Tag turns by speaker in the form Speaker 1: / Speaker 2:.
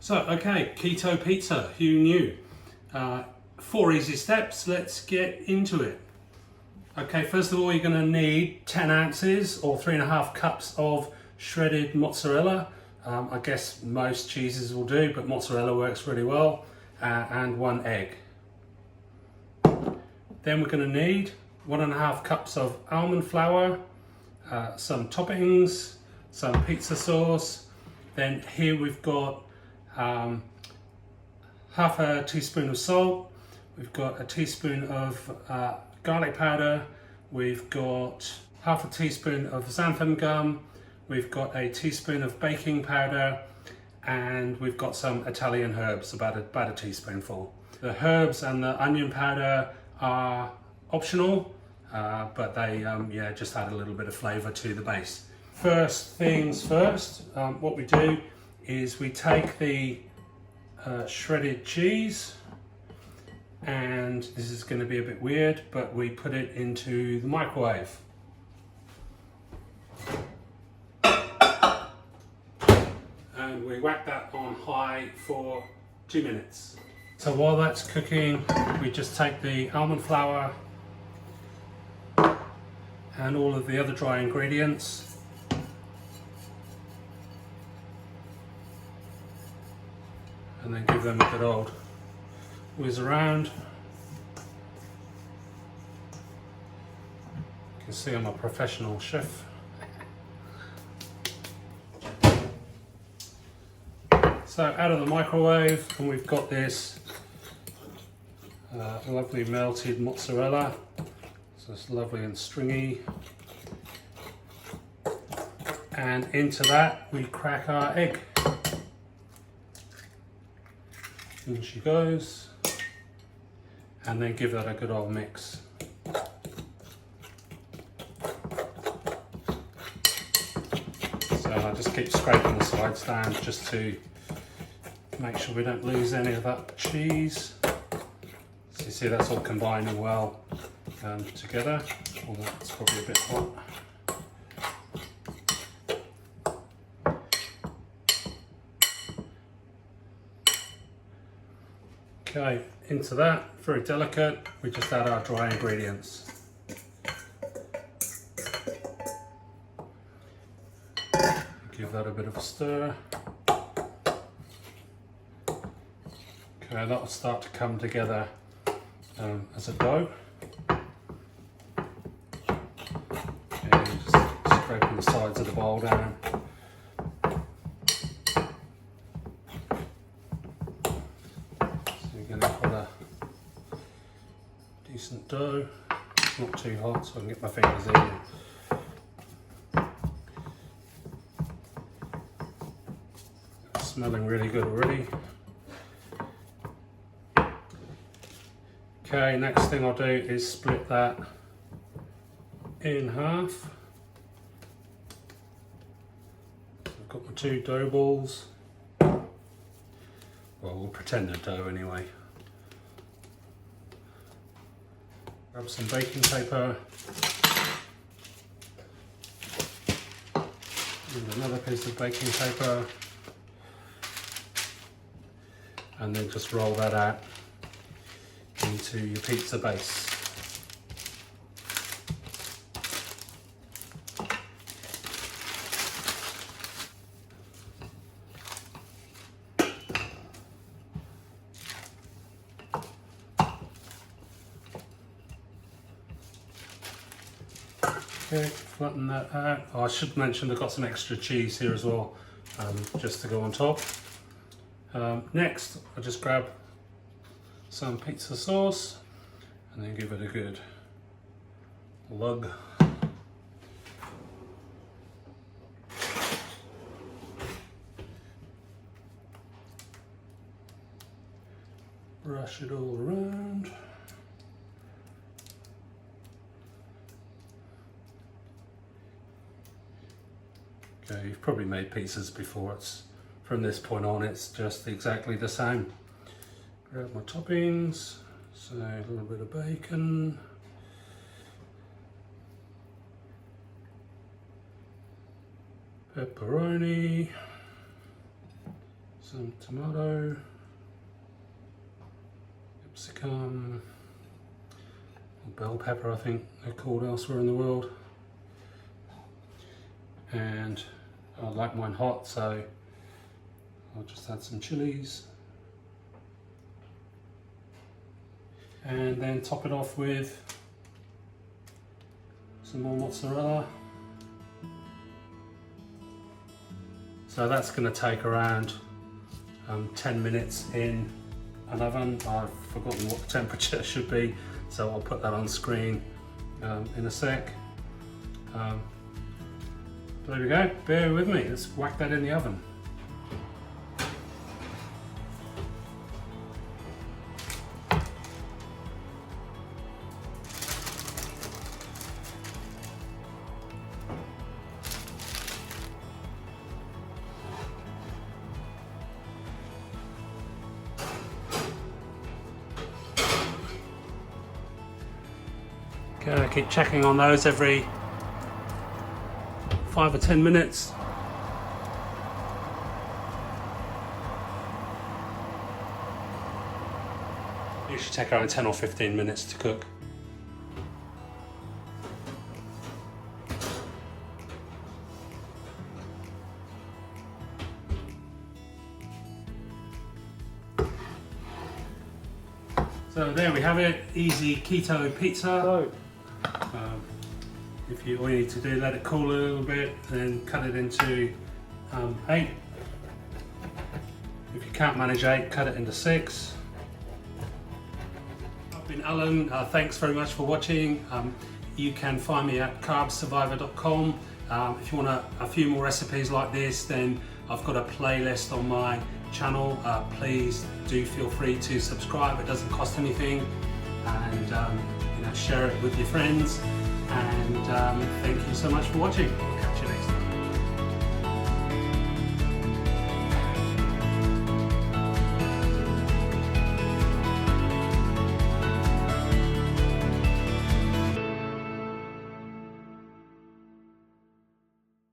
Speaker 1: So, okay, keto pizza, who knew? 4 easy steps, let's get into it. Okay, first of all, you're gonna need 10 ounces or 3.5 cups of shredded mozzarella. I guess most cheeses will do, but mozzarella works really well, and 1 egg. Then we're gonna need 1.5 cups of almond flour, some toppings, some pizza sauce. Then here we've got half a teaspoon of salt. We've got a teaspoon of garlic powder. We've got half a teaspoon of xanthan gum. We've got a teaspoon of baking powder, and we've got some Italian herbs, about a teaspoonful. The herbs and the onion powder are optional, but they just add a little bit of flavour to the base. First things first, what we do is we take the shredded cheese, and this is going to be a bit weird, but we put it into the microwave. And we whack that on high for 2 minutes. So while that's cooking, we just take the almond flour and all of the other dry ingredients, and then give them a good old whiz around. You can see I'm a professional chef. So out of the microwave, and we've got this lovely melted mozzarella. So it's lovely and stringy. And into that we crack our egg. In she goes. And then give that a good old mix. So I just keep scraping the sides down just to make sure we don't lose any of that cheese. So you see that's all combining well together. Although it's probably a bit hot. Okay, into that, very delicate, we just add our dry ingredients. Give that a bit of a stir. Okay, that will start to come together as a dough. Okay, just scraping the sides of the bowl down. So you're going to put a decent dough. It's not too hot, so I can get my fingers in. It's smelling really good already. Okay, next thing I'll do is split that in half. I've got my 2 dough balls. Well, we'll pretend they're dough anyway. Grab some baking paper. And another piece of baking paper. And then just roll that out into your pizza base. Okay, flatten that out. Oh, I should mention I've got some extra cheese here as well, just to go on top. Next, I'll just grab some pizza sauce and then give it a good lug. Brush it all around. Okay, you've probably made pizzas before. It's from this point on, it's just exactly the same. Grab my toppings, so a little bit of bacon, pepperoni, some tomato, capsicum, or bell pepper I think they're called elsewhere in the world. And I like mine hot, so I'll just add some chilies. And then top it off with some more mozzarella. So that's going to take around 10 minutes in an oven. I've forgotten what the temperature should be, so I'll put that on screen in a sec. There we go, bear with me, let's whack that in the oven. Okay, keep checking on those every 5 or 10 minutes. It should take around 10 or 15 minutes to cook. So there we have it, easy keto pizza. If you all you need to do, let it cool a little bit, then cut it into 8. If you can't manage 8, cut it into 6. I've been Alan, thanks very much for watching. You can find me at carbsurvivor.com. If you want a few more recipes like this, then I've got a playlist on my channel. Please do feel free to subscribe, it doesn't cost anything, and share it with your friends. And thank you so much for watching.